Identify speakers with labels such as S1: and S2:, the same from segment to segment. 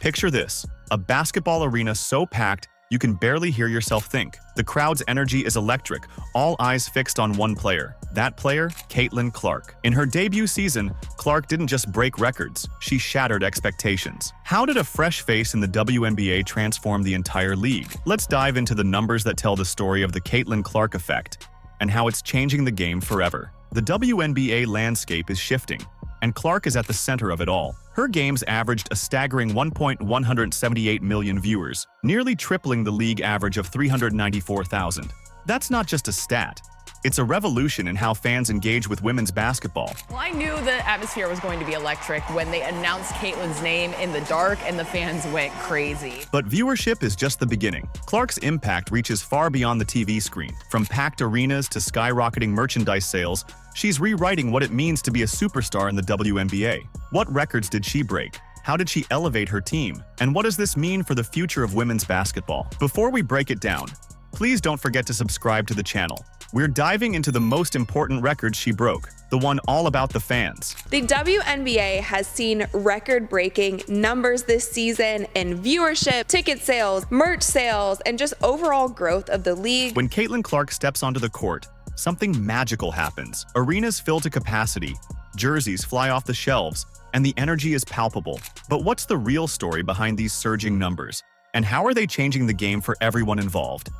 S1: Picture this, a basketball arena so packed you can barely hear yourself think. The crowd's energy is electric, all eyes fixed on one player. That player, Caitlin Clark. In her debut season, Clark didn't just break records, she shattered expectations. How did a fresh face in the WNBA transform the entire league? Let's dive into the numbers that tell the story of the Caitlin Clark effect and how it's changing the game forever. The WNBA landscape is shifting, and Clark is at the center of it all. Her games averaged a staggering 1.178 million viewers, nearly tripling the league average of 394,000. That's not just a stat. It's a revolution in how fans engage with women's basketball.
S2: Well, I knew the atmosphere was going to be electric when they announced Caitlin's name in the dark and the fans went crazy.
S1: But viewership is just the beginning. Clark's impact reaches far beyond the TV screen. From packed arenas to skyrocketing merchandise sales, she's rewriting what it means to be a superstar in the WNBA. What records did she break? How did she elevate her team? And what does this mean for the future of women's basketball? Before we break it down, please don't forget to subscribe to the channel. We're diving into the most important records she broke, the one all about the fans.
S3: The WNBA has seen record-breaking numbers this season in viewership, ticket sales, merch sales, and just overall growth of the league.
S1: When Caitlin Clark steps onto the court, something magical happens. Arenas fill to capacity, jerseys fly off the shelves, and the energy is palpable. But what's the real story behind these surging numbers? And how are they changing the game for everyone involved?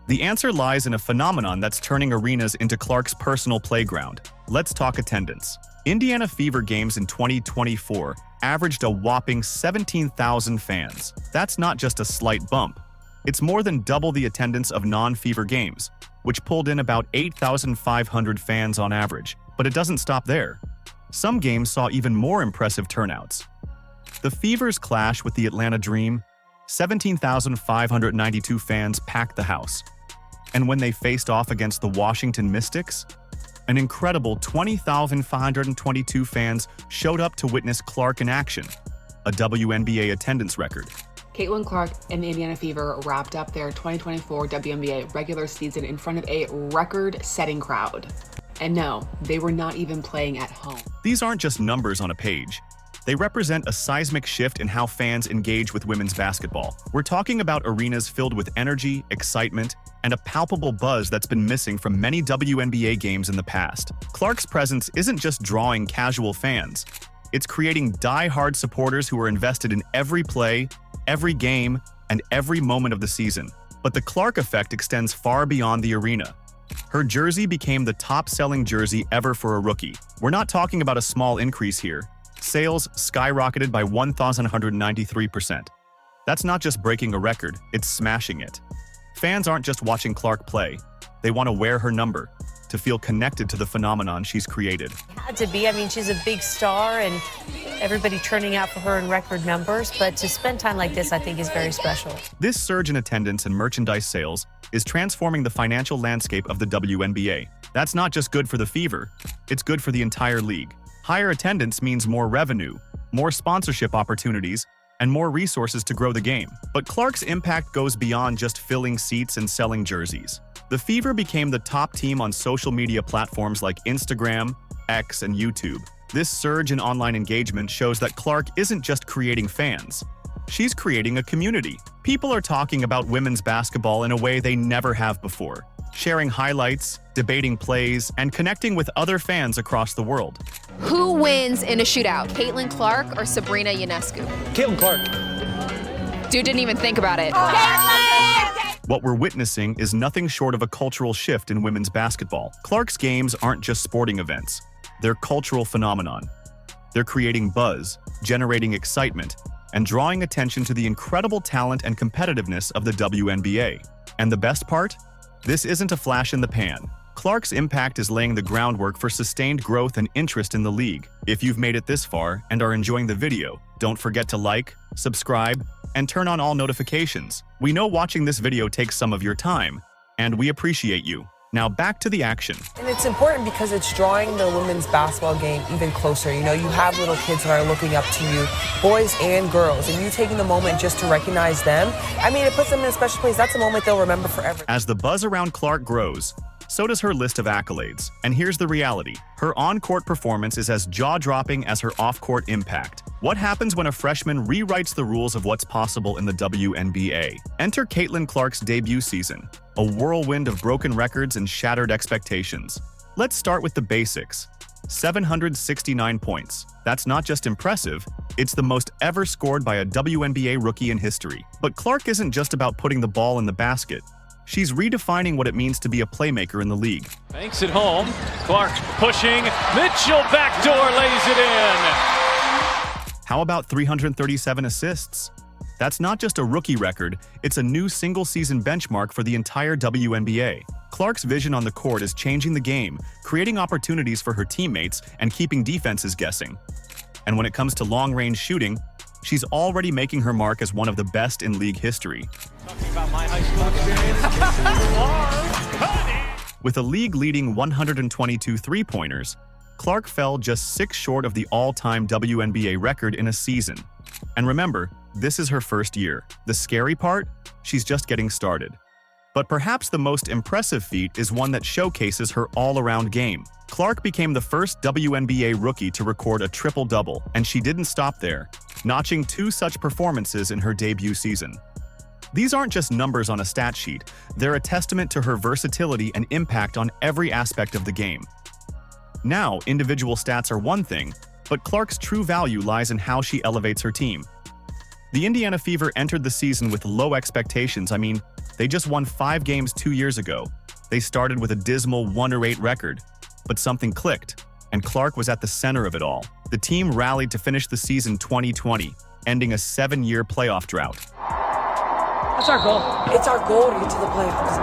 S1: The answer lies in a phenomenon that's turning arenas into Clark's personal playground. Let's talk attendance. Indiana Fever games in 2024 averaged a whopping 17,000 fans. That's not just a slight bump. It's more than double the attendance of non-Fever games, which pulled in about 8,500 fans on average. But it doesn't stop there. Some games saw even more impressive turnouts. The Fever's clash with the Atlanta Dream, 17,592 fans packed the house. And when they faced off against the Washington Mystics, an incredible 20,522 fans showed up to witness Clark in action, a WNBA attendance record.
S4: Caitlin Clark and the Indiana Fever wrapped up their 2024 WNBA regular season in front of a record-setting crowd. And no, they were not even playing at home.
S1: These aren't just numbers on a page. They represent a seismic shift in how fans engage with women's basketball. We're talking about arenas filled with energy, excitement, and a palpable buzz that's been missing from many WNBA games in the past. Clark's presence isn't just drawing casual fans. It's creating die-hard supporters who are invested in every play, every game, and every moment of the season. But the Clark effect extends far beyond the arena. Her jersey became the top-selling jersey ever for a rookie. We're not talking about a small increase here. Sales skyrocketed by 1,193%. That's not just breaking a record, it's smashing it. Fans aren't just watching Clark play. They want to wear her number, to feel connected to the phenomenon she's created.
S5: Had to be. I mean, she's a big star and everybody turning out for her in record numbers, but to spend time like this, I think, is very special.
S1: This surge in attendance and merchandise sales is transforming the financial landscape of the WNBA. That's not just good for the Fever, it's good for the entire league. Higher attendance means more revenue, more sponsorship opportunities, and more resources to grow the game. But Clark's impact goes beyond just filling seats and selling jerseys. The Fever became the top team on social media platforms like Instagram, X, and YouTube. This surge in online engagement shows that Clark isn't just creating fans. She's creating a community. People are talking about women's basketball in a way they never have before, sharing highlights, debating plays, and connecting with other fans across the world.
S6: Who wins in a shootout, Caitlin Clark or Sabrina Ionescu?
S7: Caitlin Clark.
S6: Dude didn't even think about it.
S1: What we're witnessing is nothing short of a cultural shift in women's basketball. Clark's games aren't just sporting events. They're cultural phenomenon. They're creating buzz, generating excitement, and drawing attention to the incredible talent and competitiveness of the WNBA. And the best part? This isn't a flash in the pan. Clark's impact is laying the groundwork for sustained growth and interest in the league. If you've made it this far and are enjoying the video, don't forget to like, subscribe, and turn on all notifications. We know watching this video takes some of your time, and we appreciate you. Now back to the action.
S8: And it's important because it's drawing the women's basketball game even closer. You know, you have little kids that are looking up to you, boys and girls, and you taking the moment just to recognize them, I mean, it puts them in a special place. That's a moment they'll remember forever.
S1: As the buzz around Clark grows, So does her list of accolades. And here's the reality. Her on-court performance is as jaw-dropping as her off-court impact. What happens when a freshman rewrites the rules of what's possible in the WNBA? Enter Caitlin Clark's debut season, a whirlwind of broken records and shattered expectations. Let's start with the basics. 769 points. That's not just impressive, it's the most ever scored by a WNBA rookie in history. But Clark isn't just about putting the ball in the basket. She's redefining what it means to be a playmaker in the league.
S7: Banks it home. Clark pushing. Mitchell backdoor lays it in.
S1: How about 337 assists? That's not just a rookie record, it's a new single-season benchmark for the entire WNBA. Clark's vision on the court is changing the game, creating opportunities for her teammates and keeping defenses guessing. And when it comes to long-range shooting, she's already making her mark as one of the best in league history.
S7: Talking about my high school experience.
S1: With a league-leading 122 three-pointers, Clark fell just 6 short of the all-time WNBA record in a season. And remember, this is her first year. The scary part? She's just getting started. But perhaps the most impressive feat is one that showcases her all-around game. Clark became the first WNBA rookie to record a triple-double, and she didn't stop there, notching 2 such performances in her debut season. These aren't just numbers on a stat sheet, they're a testament to her versatility and impact on every aspect of the game. Now, individual stats are one thing, but Clark's true value lies in how she elevates her team. The Indiana Fever entered the season with low expectations. They just won 5 games 2 years ago. They started with a dismal 1-8 record, but something clicked, and Clark was at the center of it all. The team rallied to finish the season 2020, ending a 7-year playoff drought.
S8: That's our goal. It's our goal to get to the playoffs.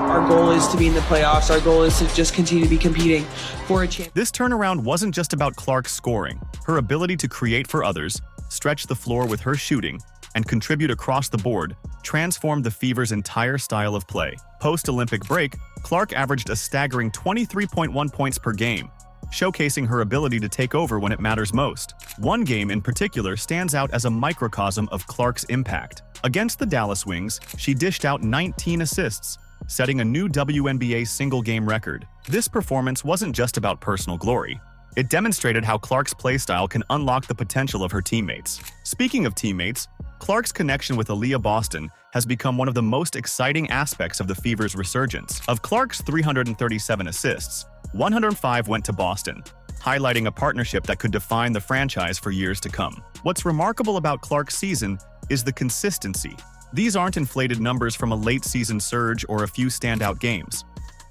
S8: Our goal is to be in the playoffs. Our goal is to just continue to be competing for a chance.
S1: This turnaround wasn't just about Clark scoring. Her ability to create for others, stretch the floor with her shooting, and contribute across the board transformed the Fever's entire style of play. Post-Olympic break, Clark averaged a staggering 23.1 points per game, showcasing her ability to take over when it matters most. One game in particular stands out as a microcosm of Clark's impact. Against the Dallas Wings, she dished out 19 assists, setting a new WNBA single-game record. This performance wasn't just about personal glory. It demonstrated how Clark's playstyle can unlock the potential of her teammates. Speaking of teammates, Clark's connection with Aaliyah Boston has become one of the most exciting aspects of the Fever's resurgence. Of Clark's 337 assists, 105 went to Boston, highlighting a partnership that could define the franchise for years to come. What's remarkable about Clark's season is the consistency. These aren't inflated numbers from a late-season surge or a few standout games.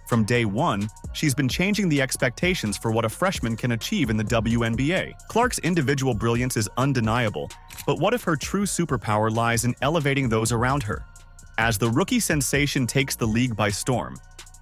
S1: From day one, she's been changing the expectations for what a freshman can achieve in the WNBA. Clark's individual brilliance is undeniable, but what if her true superpower lies in elevating those around her? As the rookie sensation takes the league by storm,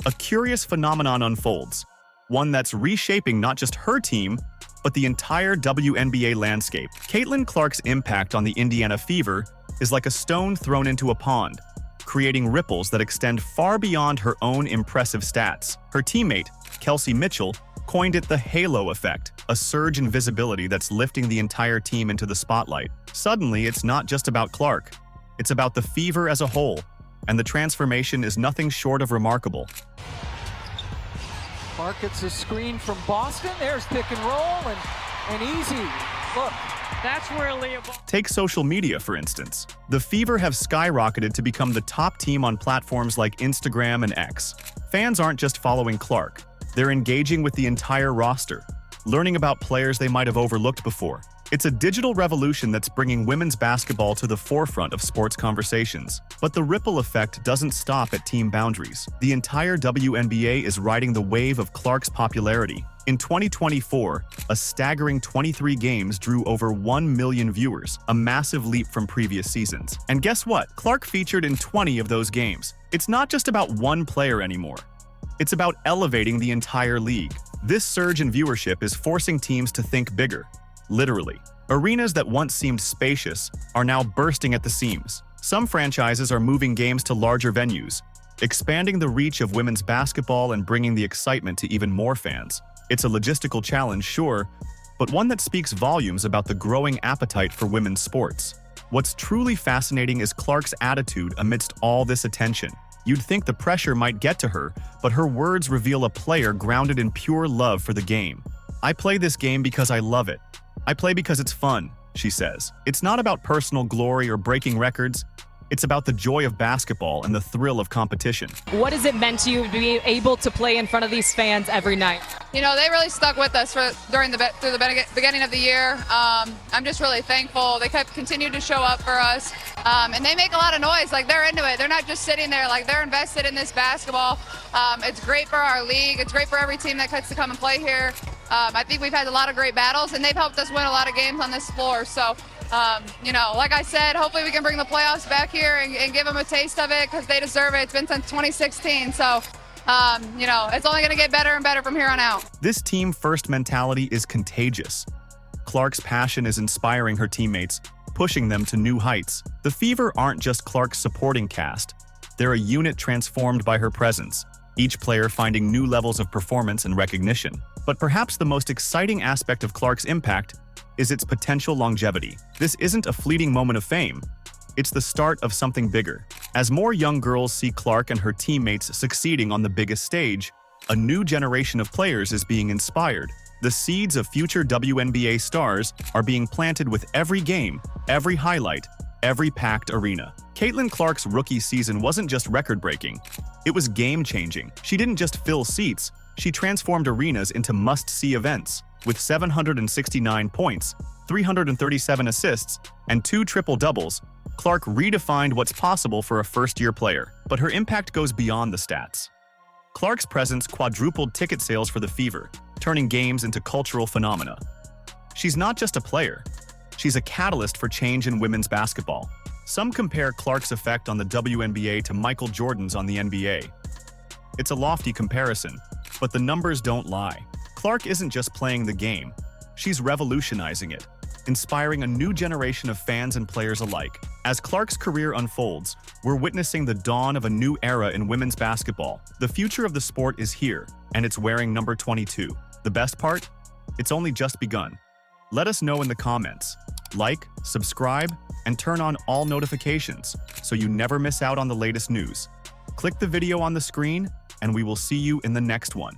S1: a curious phenomenon unfolds, one that's reshaping not just her team, but the entire WNBA landscape. Caitlin Clark's impact on the Indiana Fever is like a stone thrown into a pond, creating ripples that extend far beyond her own impressive stats. Her teammate, Kelsey Mitchell, coined it the halo effect, a surge in visibility that's lifting the entire team into the spotlight. Suddenly, it's not just about Clark, it's about the Fever as a whole, and the transformation is nothing short of remarkable.
S9: Clark gets a screen from Boston. There's pick and roll and easy. Look, that's where Leah.
S1: Take social media, for instance. The Fever have skyrocketed to become the top team on platforms like Instagram and X. Fans aren't just following Clark, they're engaging with the entire roster, learning about players they might have overlooked before. It's a digital revolution that's bringing women's basketball to the forefront of sports conversations. But the ripple effect doesn't stop at team boundaries. The entire WNBA is riding the wave of Clark's popularity. In 2024, a staggering 23 games drew over 1 million viewers, a massive leap from previous seasons. And guess what? Clark featured in 20 of those games. It's not just about one player anymore. It's about elevating the entire league. This surge in viewership is forcing teams to think bigger. Literally. Arenas that once seemed spacious are now bursting at the seams. Some franchises are moving games to larger venues, expanding the reach of women's basketball and bringing the excitement to even more fans. It's a logistical challenge, sure, but one that speaks volumes about the growing appetite for women's sports. What's truly fascinating is Clark's attitude amidst all this attention. You'd think the pressure might get to her, but her words reveal a player grounded in pure love for the game. "I play this game because I love it. I play because it's fun," she says. "It's not about personal glory or breaking records. It's about the joy of basketball and the thrill of competition."
S10: What has it meant to you to be able to play in front of these fans every night?
S11: You know, they really stuck with us through the beginning of the year. I'm just really thankful. They continued to show up for us, and they make a lot of noise. Like, they're into it. They're not just sitting there. Like, they're invested in this basketball. It's great for our league. It's great for every team that gets to come and play here. I think we've had a lot of great battles, and they've helped us win a lot of games on this floor. So, you know, like I said, hopefully we can bring the playoffs back here and give them a taste of it, because they deserve it. It's been since 2016. So, you know, it's only going to get better and better from here on out.
S1: This team-first mentality is contagious. Clark's passion is inspiring her teammates, pushing them to new heights. The Fever aren't just Clark's supporting cast. They're a unit transformed by her presence, each player finding new levels of performance and recognition. But perhaps the most exciting aspect of Clark's impact is its potential longevity. This isn't a fleeting moment of fame. It's the start of something bigger. As more young girls see Clark and her teammates succeeding on the biggest stage, a new generation of players is being inspired. The seeds of future WNBA stars are being planted with every game, every highlight, every packed arena. Caitlin Clark's rookie season wasn't just record-breaking. It was game-changing. She didn't just fill seats, she transformed arenas into must-see events. With 769 points, 337 assists, and 2 triple-doubles, Clark redefined what's possible for a first-year player. But her impact goes beyond the stats. Clark's presence quadrupled ticket sales for the Fever, turning games into cultural phenomena. She's not just a player. She's a catalyst for change in women's basketball. Some compare Clark's effect on the WNBA to Michael Jordan's on the NBA. It's a lofty comparison, but the numbers don't lie. Clark isn't just playing the game. She's revolutionizing it, inspiring a new generation of fans and players alike. As Clark's career unfolds, we're witnessing the dawn of a new era in women's basketball. The future of the sport is here, and it's wearing number 22. The best part? It's only just begun. Let us know in the comments. Like, subscribe, and turn on all notifications so you never miss out on the latest news. Click the video on the screen, and we will see you in the next one.